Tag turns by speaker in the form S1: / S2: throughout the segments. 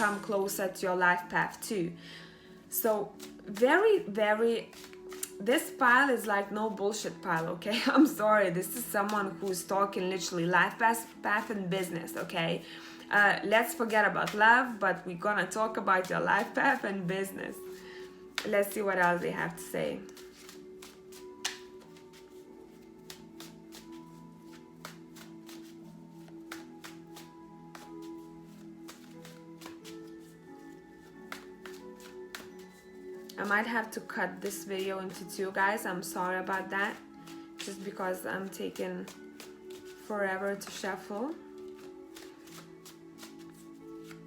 S1: come closer to your life path too. So very, this pile is like no bullshit pile, okay? I'm sorry, this is someone who's talking literally life path and business, okay? Let's forget about love, but we're gonna talk about your life path and business. Let's see what else they have to say. I might have to cut this video into two, guys. I'm sorry about that. Just because I'm taking forever to shuffle.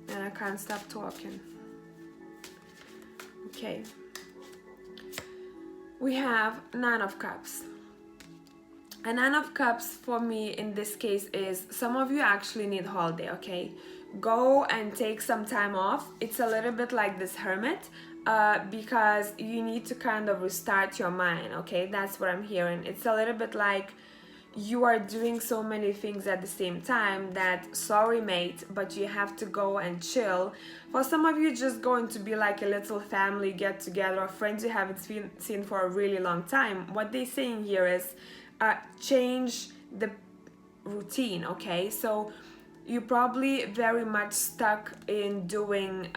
S1: And I can't stop talking. Okay. We have Nine of Cups. A Nine of Cups for me in this case is some of you actually need holiday, okay? Go and take some time off. It's a little bit like this Hermit. Because you need to kind of restart your mind, okay? That's what I'm hearing. It's a little bit like you are doing so many things at the same time that, sorry mate, but you have to go and chill. For some of you, just going to be like a little family get together or friends you haven't seen for a really long time. What they're saying here is change the routine, okay? So you're probably very much stuck in doing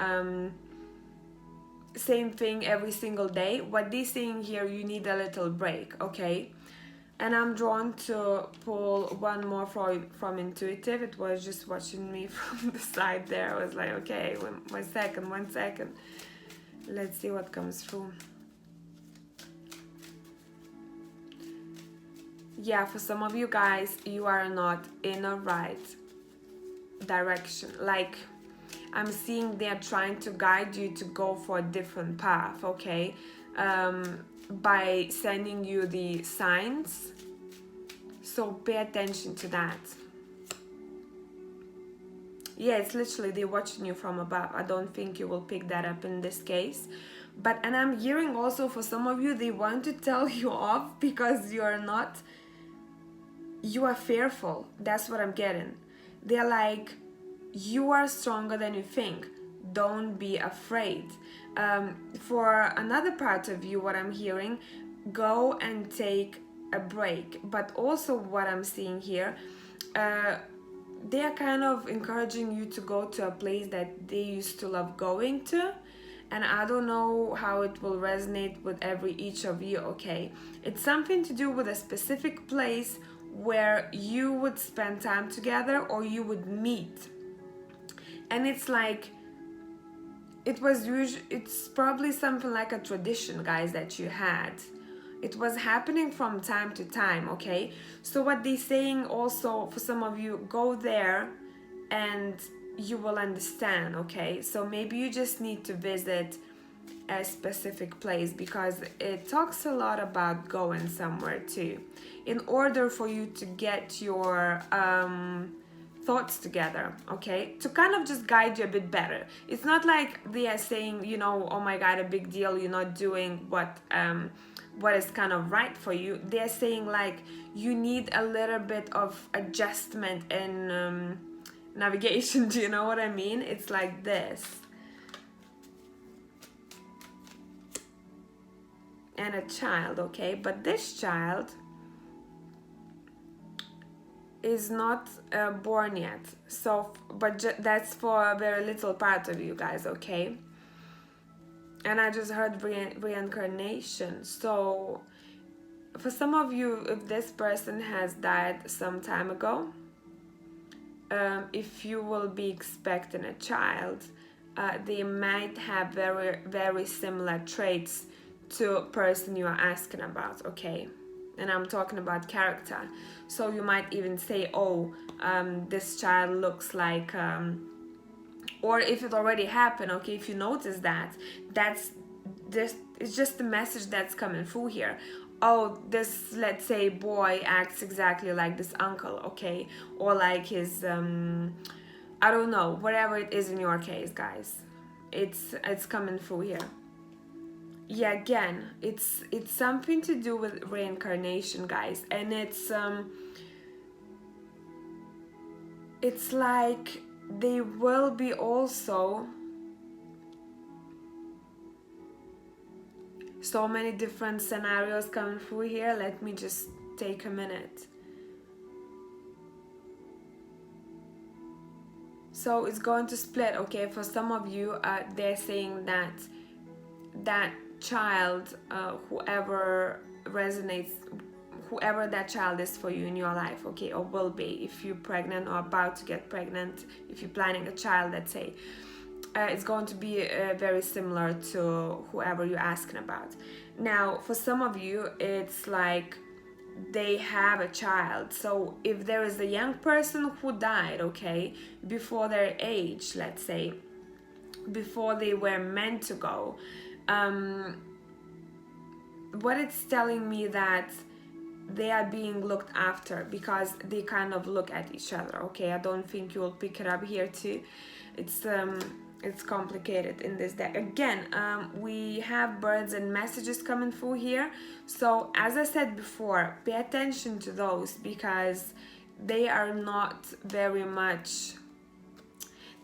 S1: same thing every single day. What they're saying here, you need a little break, okay? And I'm drawn to pull one more from intuitive. It was just watching me from the side there. I was like, okay, one second. Let's see what comes through. Yeah, for some of you guys, you are not in a right direction. Like, I'm seeing they're trying to guide you to go for a different path, okay? By sending you the signs. So pay attention to that. Yeah, it's literally they're watching you from above. I don't think you will pick that up in this case. And I'm hearing also for some of you, they want to tell you off because you are fearful. That's what I'm getting. They're like, you are stronger than you think. Don't be afraid. For another part of you, what I'm hearing, go and take a break. But also what I'm seeing here, they are kind of encouraging you to go to a place that they used to love going to. And I don't know how it will resonate with each of you, okay? It's something to do with a specific place where you would spend time together or you would meet. And it's like, it's probably something like a tradition, guys, that you had. It was happening from time to time, okay? So what they're saying also, for some of you, go there and you will understand, okay? So maybe you just need to visit a specific place because it talks a lot about going somewhere too. In order for you to get your thoughts together, okay, to kind of just guide you a bit better. It's not like they are saying, you know, oh my god, a big deal, you're not doing what is kind of right for you. They're saying like you need a little bit of adjustment in navigation. Do you know what I mean? It's like this. And a child, okay, but this child is not born yet, so that's for a very little part of you guys, okay? And I just heard reincarnation. So for some of you, if this person has died some time ago, if you will be expecting a child, they might have very, very similar traits to person you are asking about, okay? And I'm talking about character. So you might even say, oh, this child looks like, or if it already happened, okay, if you notice that, it's just the message that's coming through here. Oh, this, let's say, boy acts exactly like this uncle, okay? Or like his, I don't know, whatever it is in your case, guys. It's coming through here. Yeah, again, it's something to do with reincarnation, guys, and it's like they will be also So many different scenarios coming through here. Let me just take a minute. So it's going to split, okay? For some of you, they're saying that that child, whoever resonates, whoever that child is for you in your life, okay, or will be, if you're pregnant or about to get pregnant, if you're planning a child, let's say, it's going to be very similar to whoever you're asking about. Now, for some of you, it's like they have a child. So if there is a young person who died, okay, before their age, let's say, before they were meant to go, what it's telling me that they are being looked after, because they kind of look at each other, okay? I don't think you'll pick it up here too. It's complicated in this deck. Again, we have birds and messages coming through here. So as I said before, pay attention to those, because they are not very much,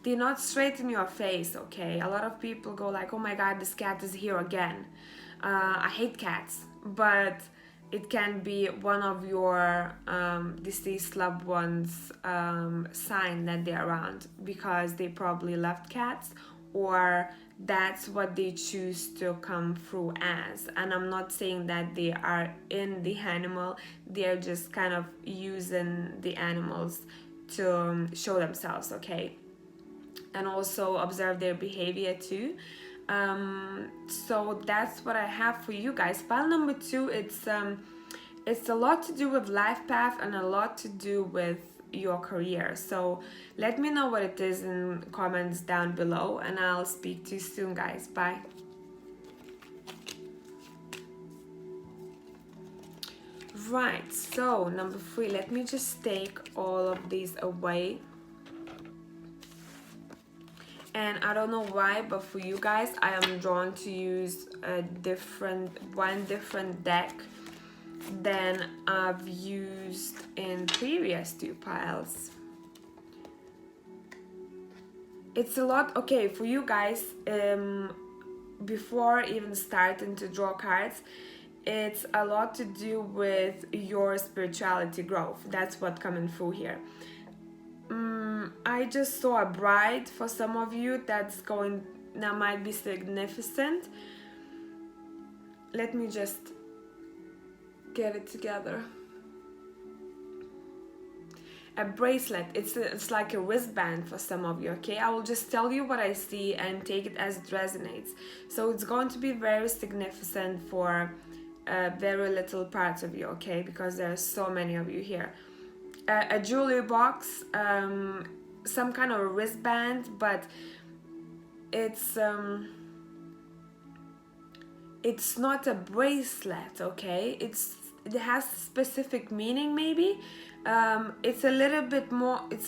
S1: they're not straight in your face, okay? A lot of people go like, oh my god, this cat is here again. I hate cats. But it can be one of your deceased loved ones' sign that they're around, because they probably loved cats, or that's what they choose to come through as. And I'm not saying that they are in the animal, they're just kind of using the animals to show themselves, okay? And also observe their behavior too. So that's what I have for you guys. Pile number 2, it's a lot to do with life path and a lot to do with your career. So let me know what it is in comments down below, and I'll speak to you soon, guys. Bye. Right, so number 3, let me just take all of these away. And I don't know why, but for you guys, I am drawn to use one different deck than I've used in previous 2 piles. It's a lot, okay, for you guys, before even starting to draw cards, it's a lot to do with your spirituality growth. That's what's coming through here. I just saw a bride for some of you that might be significant. Let me just get it together. A bracelet, it's like a wristband for some of you, okay? I will just tell you what I see and take it as it resonates. So it's going to be very significant for very little parts of you, okay? Because there are so many of you here. A jewelry box, some kind of a wristband, but it's not a bracelet, okay? It has specific meaning, maybe. It's a little bit more, it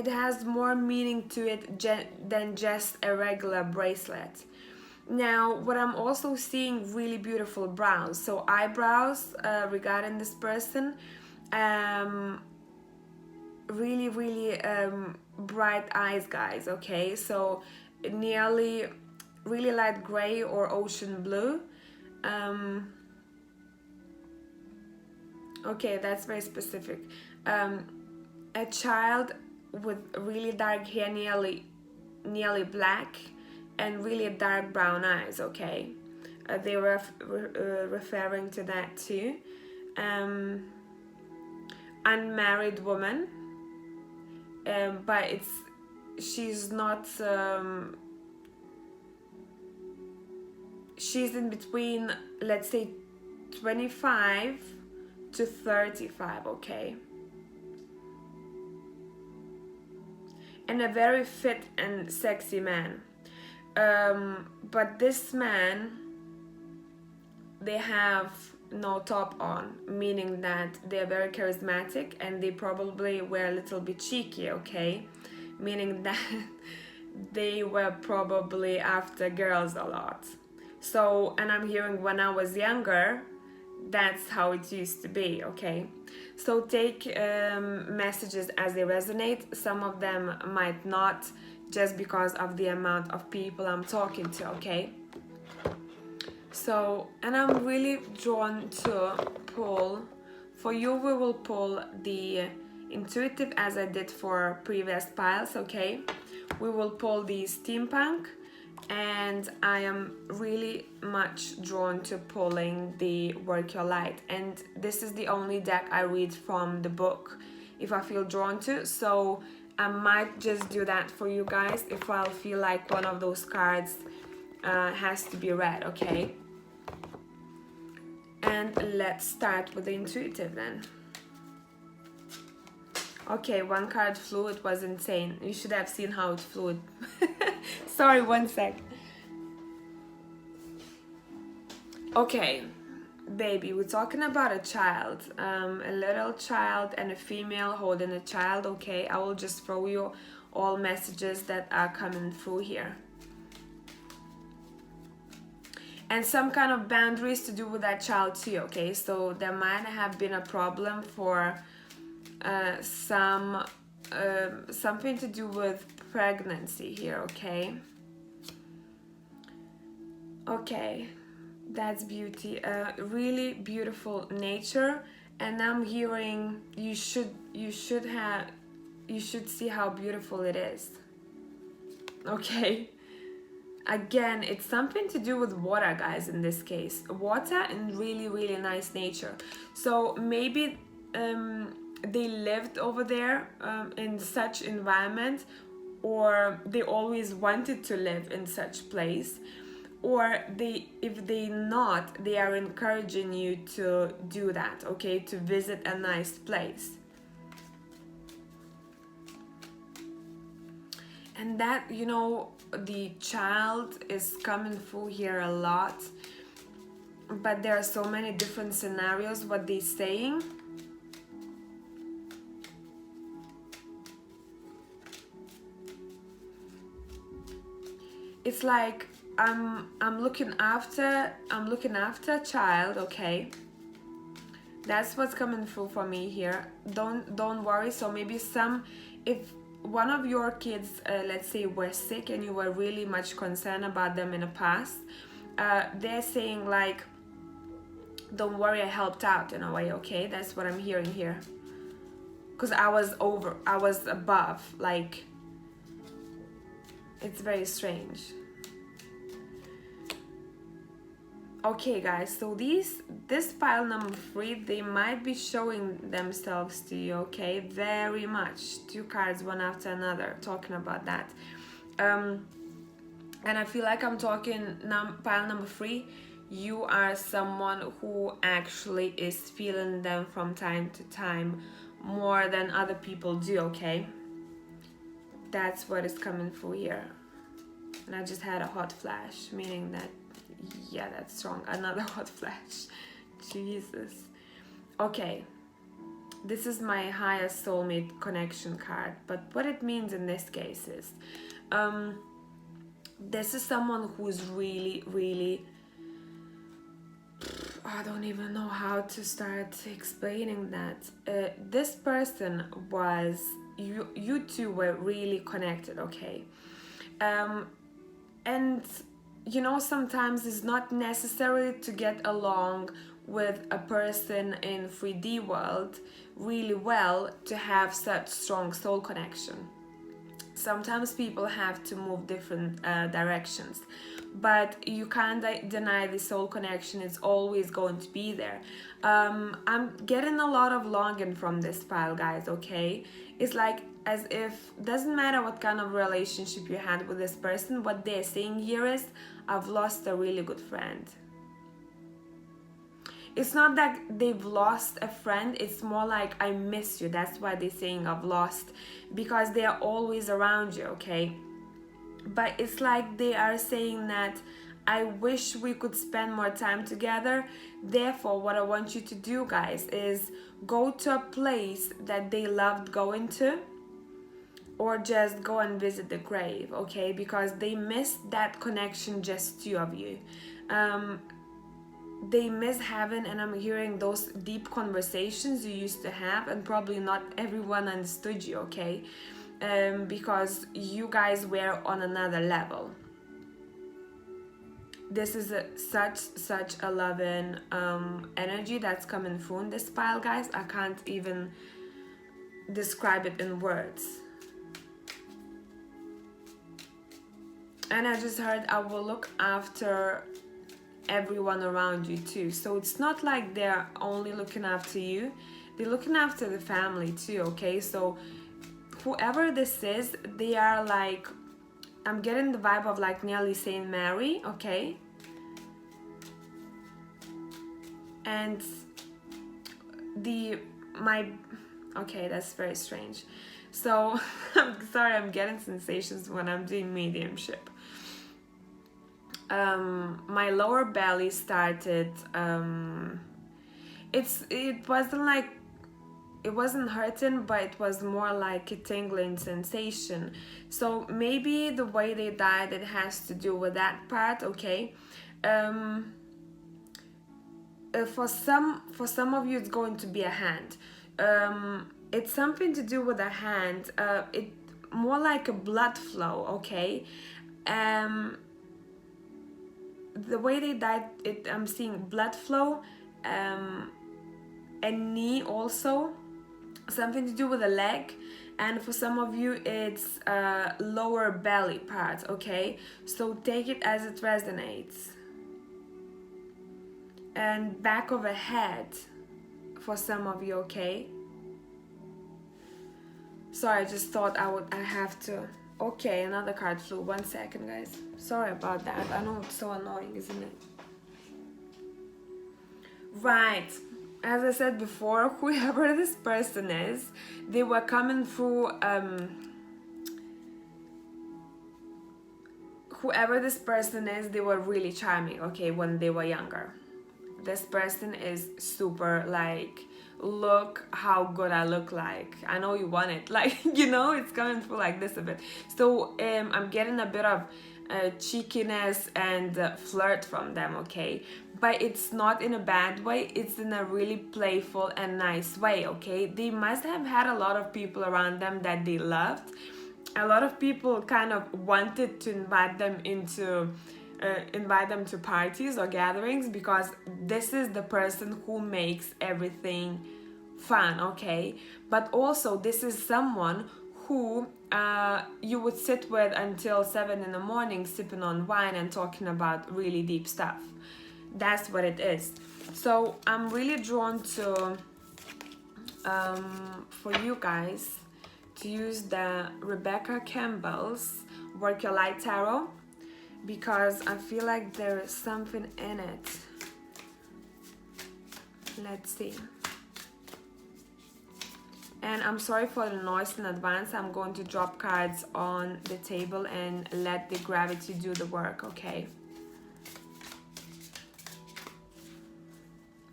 S1: has more meaning to it than just a regular bracelet. Now, what I'm also seeing, really beautiful brows. So eyebrows regarding this person, really, really bright eyes, guys, okay? So nearly really light gray or ocean blue. Okay, that's very specific. A child with really dark hair, nearly black, and really dark brown eyes, okay? They were referring to that too. Unmarried woman, but she's not, she's in between, let's say 25 to 35, okay? And a very fit and sexy man. But this man, they have no top on, meaning that they're very charismatic and they probably were a little bit cheeky, okay? Meaning that they were probably after girls a lot. So, and I'm hearing when I was younger, That's how it used to be, okay? So take messages as they resonate. Some of them might not, just because of the amount of people I'm talking to, okay? So, and I'm really drawn to pull. For you, we will pull the intuitive as I did for previous piles, okay? We will pull the steampunk, and I am really much drawn to pulling the work your light. And this is the only deck I read from the book if I feel drawn to. So I might just do that for you guys if I'll feel like one of those cards has to be read, okay? And let's start with the intuitive then. Okay, one card flew. It was insane. You should have seen how it flew. Sorry, one sec. Okay, baby, we're talking about a child, a little child and a female holding a child. Okay, I will just throw you all messages that are coming through here. And some kind of boundaries to do with that child too, okay? So there might have been a problem for something to do with pregnancy here, okay? Okay, that's beauty. Really beautiful nature, and I'm hearing you should see how beautiful it is. Okay. Again, it's something to do with water, guys, in this case. Water and really, really nice nature. So maybe they lived over there in such environment, or they always wanted to live in such place, or if they not, they are encouraging you to do that, okay, to visit a nice place. And that, you know, the child is coming through here a lot, but there are so many different scenarios what they're saying. It's like I'm looking after a child, okay? That's what's coming through for me here. Don't worry. So maybe if one of your kids, let's say, were sick and you were really much concerned about them in the past, they're saying like, don't worry, I helped out in a way, okay? That's what I'm hearing here. Because I was above, like, it's very strange. Okay, guys, so this pile number 3, they might be showing themselves to you, okay? Very much. 2 cards, one after another, talking about that. And I feel like I'm talking pile number 3. You are someone who actually is feeling them from time to time more than other people do, okay? That's what is coming through here. And I just had a hot flash, meaning that, yeah, that's strong. Another hot flash. Jesus. Okay. This is my highest soulmate connection card. But what it means in this case is, this is someone who's really, really, I don't even know how to start explaining that. This person was, you two were really connected, okay? And you know, sometimes it's not necessary to get along with a person in 3D world really well to have such strong soul connection. Sometimes people have to move different directions, but you can't deny the soul connection is always going to be there. I'm getting a lot of longing from this pile, guys, okay? It's like as if, doesn't matter what kind of relationship you had with this person, what they're saying here is, I've lost a really good friend. It's not that they've lost a friend, it's more like I miss you. That's why they're saying I've lost, because they are always around you, okay? But it's like they are saying that I wish we could spend more time together. Therefore, what I want you to do, guys, is go to a place that they loved going to, or just go and visit the grave, okay? Because they missed that connection, just 2 of you. they miss having, and I'm hearing those deep conversations you used to have, and probably not everyone understood you, okay? Because you guys were on another level. This is such a loving energy that's coming through in this pile, guys. I can't even describe it in words. And I just heard, I will look after everyone around you too. So it's not like they're only looking after you, they're looking after the family too, okay? So whoever this is, they are like, I'm getting the vibe of like nearly Saint Mary, okay? And okay, that's very strange. So I'm sorry, I'm getting sensations when I'm doing mediumship. My lower belly started, it wasn't hurting, but it was more like a tingling sensation. So maybe the way they died, it has to do with that part, okay? For some of you, it's going to be a hand. It's something to do with a hand. It more like a blood flow, okay? The way they died, I'm seeing blood flow, and knee also, something to do with the leg. And for some of you, it's lower belly part, okay? So take it as it resonates. And back of a head for some of you, okay? Sorry, I just thought I have to. Okay, another card flew. 1 second, guys. Sorry about that. I know it's so annoying, isn't it? Right. As I said before, whoever this person is, they were coming through. Whoever this person is, they were really charming, okay, when they were younger. This person is super like, look how good I look like. I know you want it. Like, you know, it's coming through like this a bit. So I'm getting a bit of cheekiness and flirt from them, okay? But it's not in a bad way. It's in a really playful and nice way, okay? They must have had a lot of people around them that they loved. A lot of people kind of wanted to invite them to parties or gatherings, because this is the person who makes everything fun, okay? But also, this is someone who you would sit with until 7 in the morning, sipping on wine and talking about really deep stuff. That's what it is. So I'm really drawn to for you guys to use the Rebecca Campbell's Work Your Light Tarot, because I feel like there is something in it. Let's see. And I'm sorry for the noise in advance. I'm going to drop cards on the table and let the gravity do the work, okay?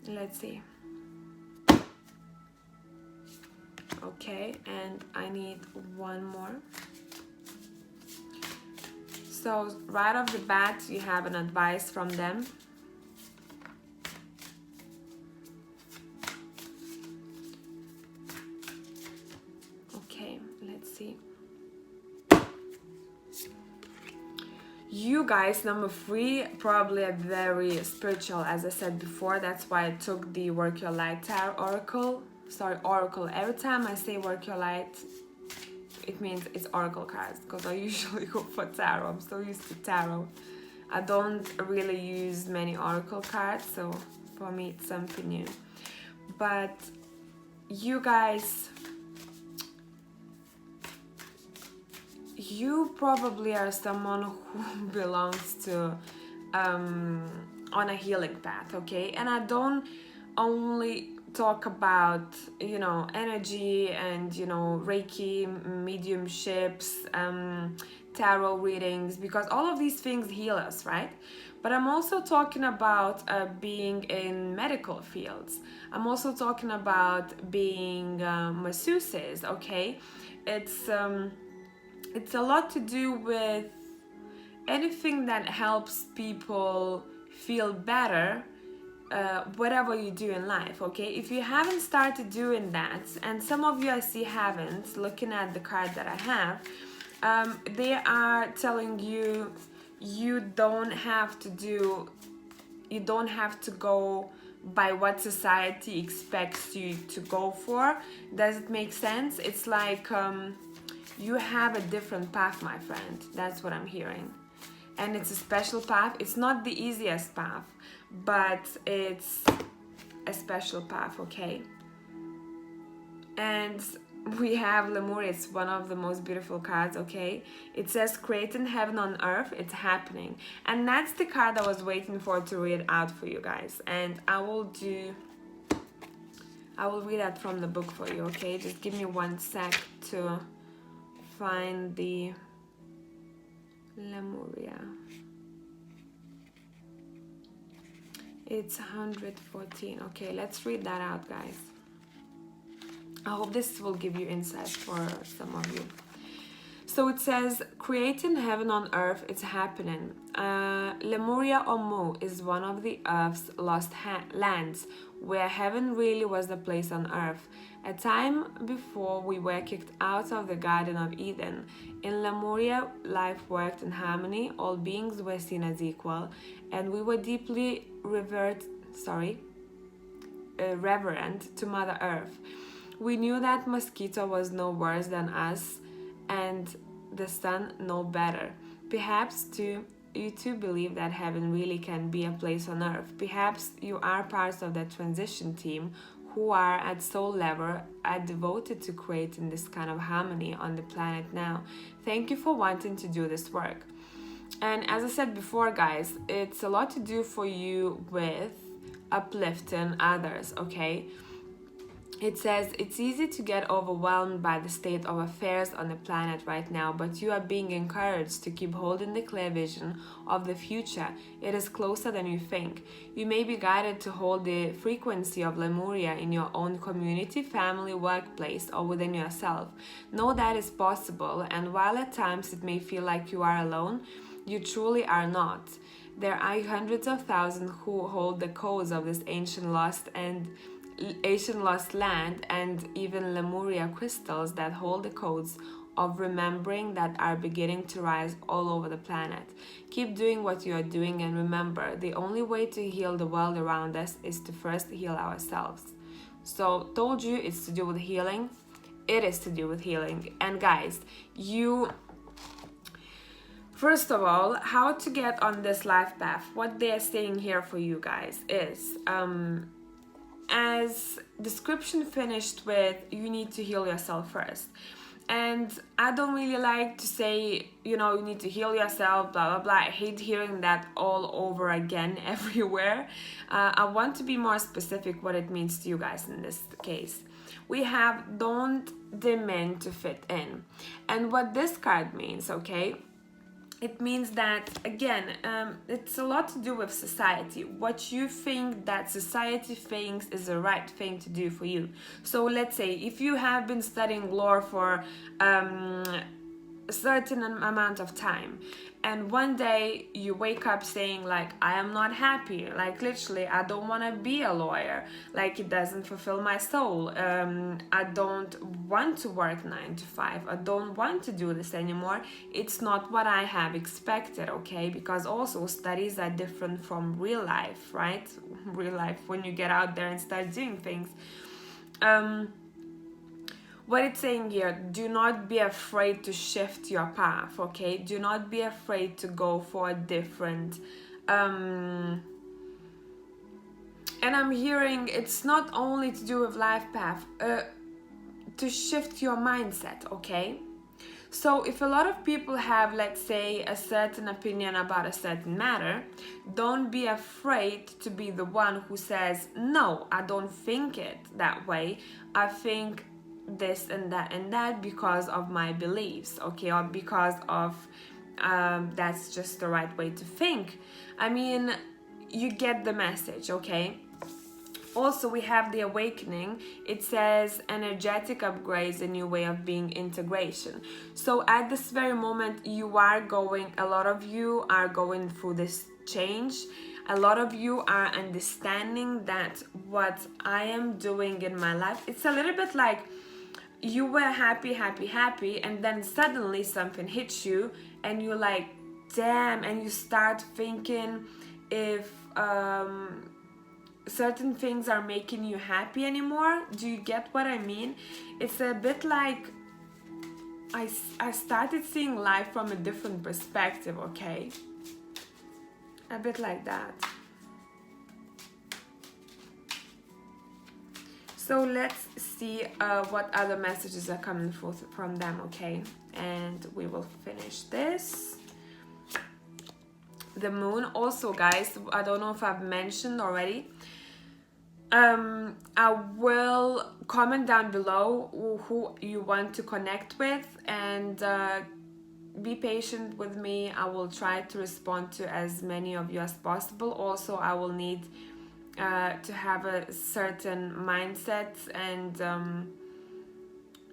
S1: Let's see. Okay, and I need one more. So right off the bat, you have an advice from them. Okay, let's see. You guys, number 3, probably a very spiritual, as I said before. That's why I took the Work Your Light Tarot Oracle. Sorry, Oracle. Every time I say Work Your Light, it means it's Oracle cards, because I usually go for tarot. I'm so used to tarot. I don't really use many Oracle cards, so for me it's something new. But you guys, you probably are someone who belongs to on a healing path, okay? And I don't only talk about, you know, energy and, you know, Reiki, mediumships, tarot readings, because all of these things heal us, right? But I'm also talking about being in medical fields. I'm also talking about being masseuses, okay? It's a lot to do with anything that helps people feel better whatever you do in life, okay? If you haven't started doing that, and some of you I see haven't, looking at the card that I have, they are telling you you don't have to go by what society expects you to go for. Does it make sense? It's like you have a different path, my friend. That's what I'm hearing. And it's a special path. It's not the easiest path, but it's a special path, okay? And we have Lemuria. It's one of the most beautiful cards, okay? It says creating heaven on earth, it's happening. And that's the card I was waiting for to read out for you guys. And I will read that from the book for you, okay? Just give me 1 sec to find the Lemuria. It's 114. Okay, let's read that out, guys. I hope this will give you insight for some of you. So it says, creating heaven on earth, it's happening. Lemuria or Mu is one of the earth's lost lands, where heaven really was the place on earth. A time before we were kicked out of the Garden of Eden. In Lemuria, life worked in harmony, all beings were seen as equal, and we were deeply reverent to Mother Earth. We knew that mosquito was no worse than us, and the sun no better. Perhaps you too believe that heaven really can be a place on earth. Perhaps you are part of that transition team who are at soul level are devoted to creating this kind of harmony on the planet now. Thank you for wanting to do this work. And as I said before, guys, it's a lot to do for you with uplifting others, okay? It says, it's easy to get overwhelmed by the state of affairs on the planet right now, but you are being encouraged to keep holding the clear vision of the future. It is closer than you think. You may be guided to hold the frequency of Lemuria in your own community, family, workplace, or within yourself. Know that is possible, and while at times it may feel like you are alone, you truly are not. There are hundreds of thousands who hold the codes of this ancient lost land, and even Lemuria crystals that hold the codes of remembering that are beginning to rise all over the planet. Keep doing what you are doing, and remember, the only way to heal the world around us is to first heal ourselves. So, told you it's to do with healing. It is to do with healing. And guys, first of all, how to get on this life path, what they're saying here for you guys is, as description finished with, you need to heal yourself first. And I don't really like to say, you need to heal yourself, blah, blah, blah. I hate hearing that all over again everywhere. I want to be more specific what it means to you guys in this case. We have don't demand to fit in. And what this card means, okay? It means that, again, it's a lot to do with society. What you think that society thinks is the right thing to do for you. So let's say if you have been studying law for a certain amount of time, and one day you wake up saying like, I am not happy, like literally I don't want to be a lawyer, like it doesn't fulfill my soul, I don't want to work 9 to 5, I don't want to do this anymore, it's not what I have expected, okay? Because also studies are different from real life, right? Real life, when you get out there and start doing things. What it's saying here, do not be afraid to shift your path, okay? Do not be afraid to go for a different... and I'm hearing it's not only to do with life path, to shift your mindset, okay? So if a lot of people have, let's say, a certain opinion about a certain matter, don't be afraid to be the one who says, no, I don't think it that way. I think this and that because of my beliefs, okay, or because of that's just the right way to think. I mean, you get the message, okay? Also, we have the awakening. It says energetic upgrades, a new way of being, integration. So at this very moment, a lot of you are going through this change. A lot of you are understanding that what I am doing in my life, it's a little bit like you were happy, happy, happy, and then suddenly something hits you and you're like, damn, and you start thinking if certain things are making you happy anymore. Do you get what I mean? It's a bit like I started seeing life from a different perspective, okay? A bit like that. So let's see what other messages are coming forth from them, okay? And we will finish this. The moon also, guys, I don't know if I've mentioned already. I will comment down below who you want to connect with, and be patient with me. I will try to respond to as many of you as possible. Also, I will need to have a certain mindset, and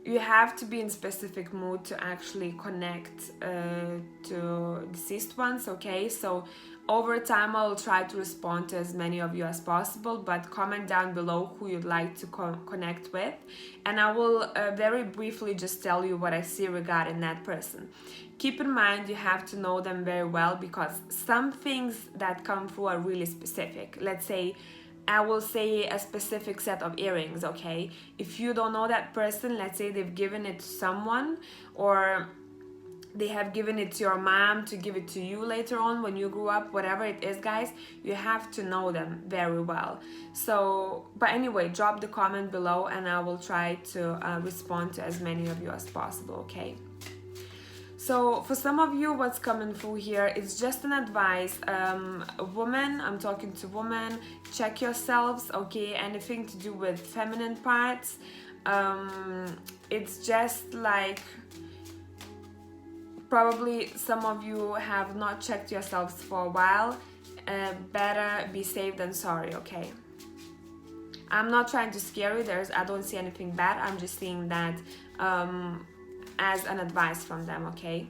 S1: you have to be in specific mood to actually connect to deceased ones, okay? So over time I will try to respond to as many of you as possible, but comment down below who you'd like to connect with, and I will very briefly just tell you what I see regarding that person. Keep in mind, you have to know them very well, because some things that come through are really specific. Let's say I will say a specific set of earrings, okay? If you don't know that person, let's say they've given it to someone, or they have given it to your mom to give it to you later on when you grew up, whatever it is, guys, you have to know them very well. So, but anyway, drop the comment below and I will try to respond to as many of you as possible, okay? So for some of you, what's coming through here is just an advice. A woman, I'm talking to women, check yourselves, okay? Anything to do with feminine parts. It's just like, probably some of you have not checked yourselves for a while. Better be safe than sorry, okay? I'm not trying to scare you. I don't see anything bad. I'm just seeing that as an advice from them, okay?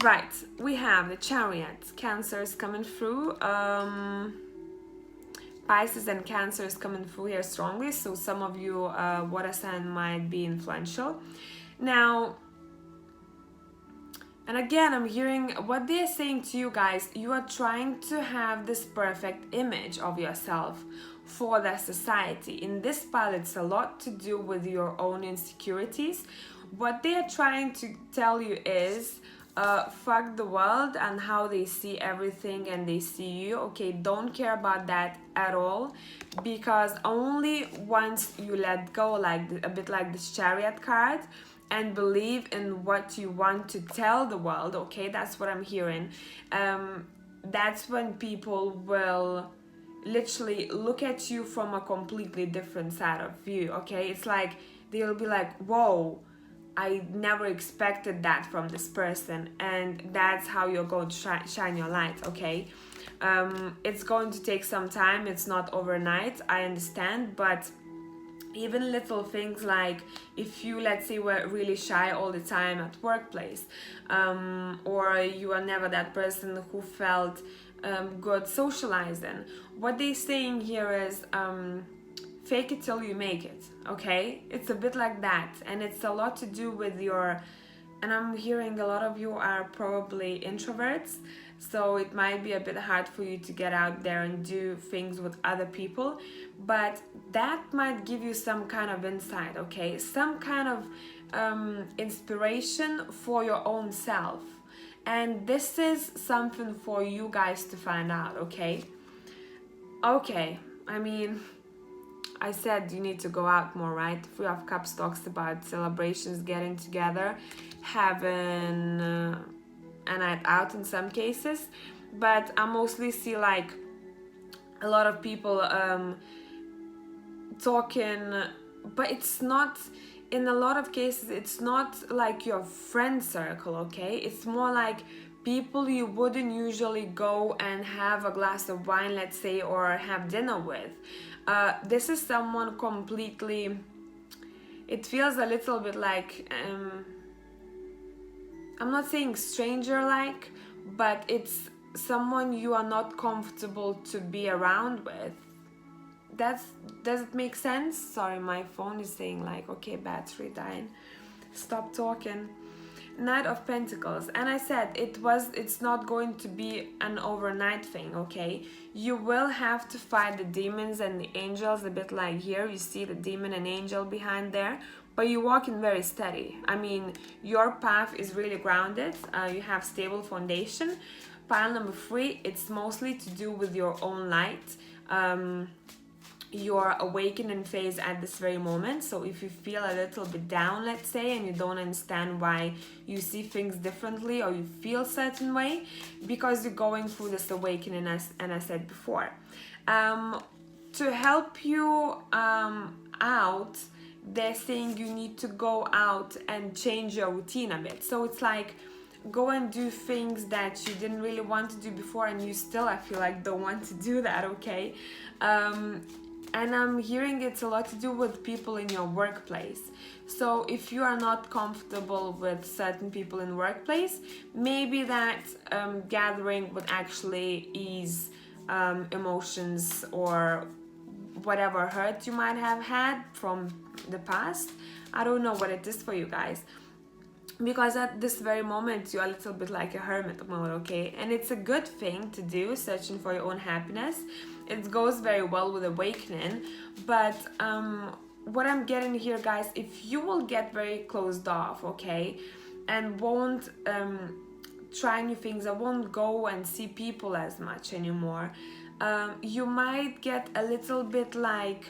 S1: Right, we have the Chariot. Cancer is coming through. Pisces and Cancer is coming through here strongly, so some of you water sign might be influential. Now, and again, I'm hearing what they're saying to you guys. You are trying to have this perfect image of yourself for the society. In this part, it's a lot to do with your own insecurities. What they're trying to tell you is, fuck the world and how they see everything and they see you, okay? Don't care about that at all, because only once you let go, like a bit like this Chariot card, and believe in what you want to tell the world, okay? That's what I'm hearing. That's when people will literally look at you from a completely different side of view, okay? It's like they'll be like, whoa, I never expected that from this person, and that's how you're going to shine your light, okay? It's going to take some time. It's not overnight, I understand, but even little things like if you, let's say, were really shy all the time at workplace, or you are never that person who felt good socializing, what they're saying here is fake it till you make it, okay? It's a bit like that, and it's a lot to do with your, and I'm hearing a lot of you are probably introverts, so it might be a bit hard for you to get out there and do things with other people, but that might give you some kind of insight, okay? Some kind of inspiration for your own self, and this is something for you guys to find out, okay? Okay, I mean, I said you need to go out more, right? Three of Cups talks about celebrations, getting together, having a night out in some cases, but I mostly see like a lot of people talking, but it's not, in a lot of cases, it's not like your friend circle, okay? It's more like people you wouldn't usually go and have a glass of wine, let's say, or have dinner with. This is someone completely, it feels a little bit like, I'm not saying stranger-like, but it's someone you are not comfortable to be around with. Does it make sense? Sorry, my phone is saying like, okay, battery dying, stop talking. Knight of Pentacles, and I said it's not going to be an overnight thing, okay? You will have to fight the demons and the angels, a bit like here you see the demon and angel behind there, but you're walking very steady. I mean, your path is really grounded, you have stable foundation. Pile number 3, it's mostly to do with your own light, your awakening phase at this very moment. So if you feel a little bit down, let's say, and you don't understand why you see things differently or you feel certain way, because you're going through this awakening, as I said before. To help you out, they're saying you need to go out and change your routine a bit. So it's like, go and do things that you didn't really want to do before, and you still, I feel like, don't want to do that, okay? And I'm hearing it's a lot to do with people in your workplace. So if you are not comfortable with certain people in the workplace, maybe that gathering would actually ease emotions or whatever hurt you might have had from the past. I don't know what it is for you guys, because at this very moment you're a little bit like a hermit mode, okay? And it's a good thing to do, searching for your own happiness. It goes very well with awakening, but what I'm getting here, guys, if you will get very closed off, okay, and won't try new things, I won't go and see people as much anymore, you might get a little bit like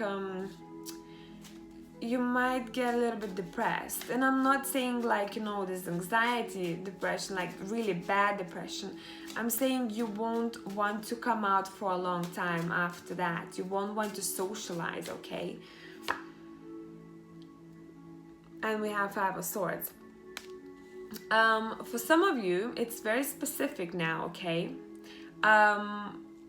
S1: you might get a little bit depressed. And I'm not saying like, you know, this anxiety, depression, like really bad depression. I'm saying you won't want to come out for a long time after that. You won't want to socialize, okay? And we have 5 of Swords. For some of you, it's very specific now, okay?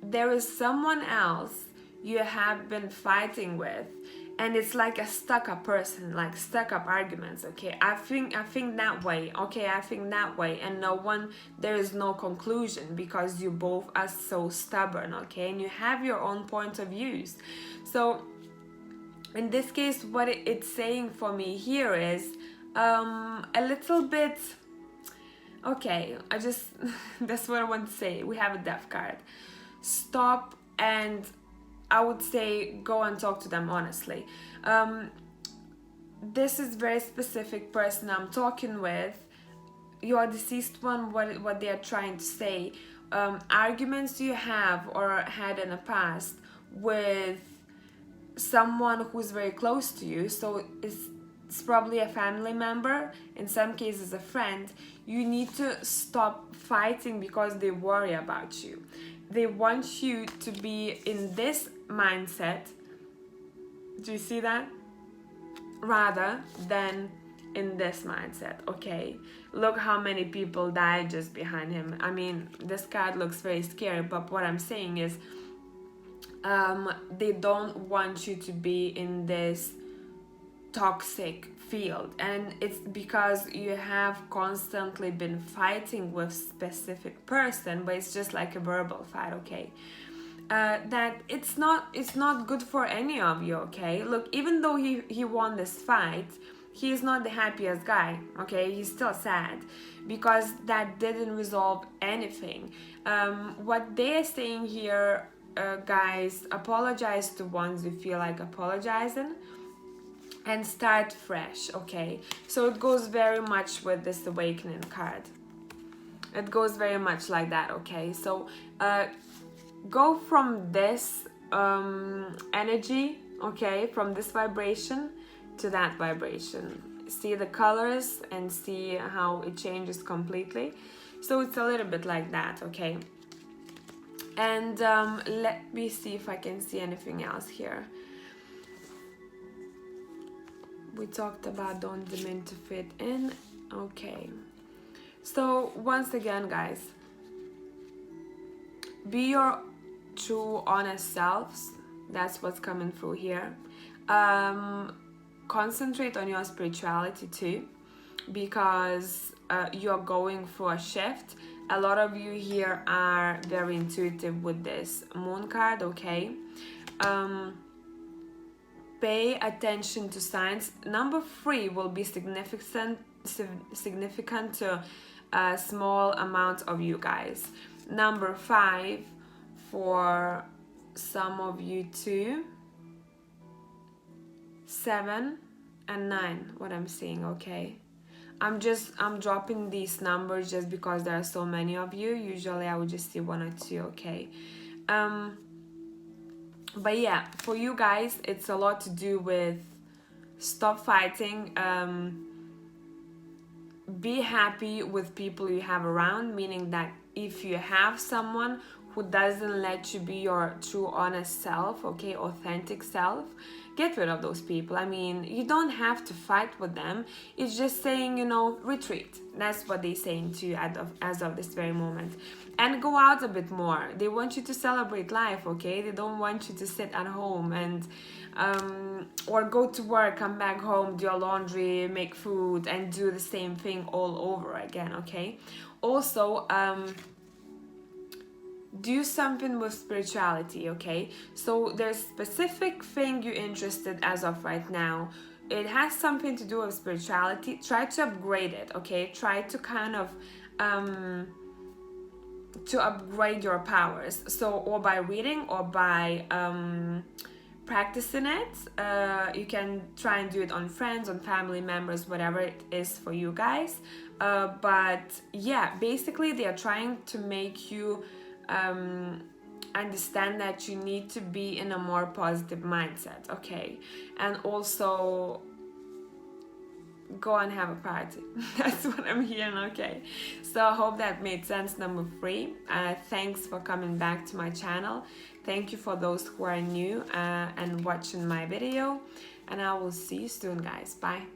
S1: There is someone else you have been fighting with, and it's like a stuck-up person, like stuck-up arguments, okay? I think that way, okay? I think that way, and there is no conclusion, because you both are so stubborn, okay? And you have your own point of views. So in this case, what it's saying for me here is a little bit, okay, that's what I want to say. We have a Death card. Stop, and I would say go and talk to them honestly. This is very specific person I'm talking with. Your deceased one, what they are trying to say. Arguments you have or had in the past with someone who's very close to you. So it's probably a family member, in some cases a friend. You need to stop fighting because they worry about you. They want you to be in this mindset. Do you see that? Rather than in this mindset, okay? Look how many people died just behind him. I mean, this card looks very scary, but what I'm saying is they don't want you to be in this toxic field, and it's because you have constantly been fighting with specific person, but it's just like a verbal fight, okay? That it's not good for any of you, okay? Look, even though he won this fight, he is not the happiest guy, okay? He's still sad because that didn't resolve anything. What they're saying here, guys, apologize to ones you feel like apologizing, and start fresh, okay? So it goes very much with this awakening card. It goes very much like that, okay? So go from this energy, okay, from this vibration to that vibration. See the colors and see how it changes completely. So it's a little bit like that, okay? And let me see if I can see anything else here. We talked about don't demand to fit in. Okay. So once again, guys, be your true, honest selves. That's what's coming through here. Concentrate on your spirituality too, because you're going for a shift. A lot of you here are very intuitive with this moon card, okay? Pay attention to signs. Number 3 will be significant to a small amount of you guys. Number 5 for some of you too. 7 and 9, what I'm seeing, okay? I'm dropping these numbers just because there are so many of you. Usually I would just see 1 or 2, okay? But yeah, for you guys, it's a lot to do with stop fighting, be happy with people you have around, meaning that if you have someone who doesn't let you be your true honest self, okay, authentic self, get rid of those people. I mean, you don't have to fight with them. It's just saying, you know, retreat. That's what they're saying to you as of this very moment. And go out a bit more. They want you to celebrate life, okay? They don't want you to sit at home and or go to work, come back home, do your laundry, make food, and do the same thing all over again, okay? Also, do something with spirituality, okay? So there's specific thing you're interested as of right now. It has something to do with spirituality. Try to upgrade it, okay? Try to kind of to upgrade your powers. So, or by reading or by practicing it. You can try and do it on friends, on family members, whatever it is for you guys. But yeah, basically they are trying to make you understand that you need to be in a more positive mindset, okay? And also go and have a party. That's what I'm hearing, okay? So I hope that made sense. Number 3, thanks for coming back to my channel. Thank you for those who are new and watching my video, and I will see you soon, guys. Bye.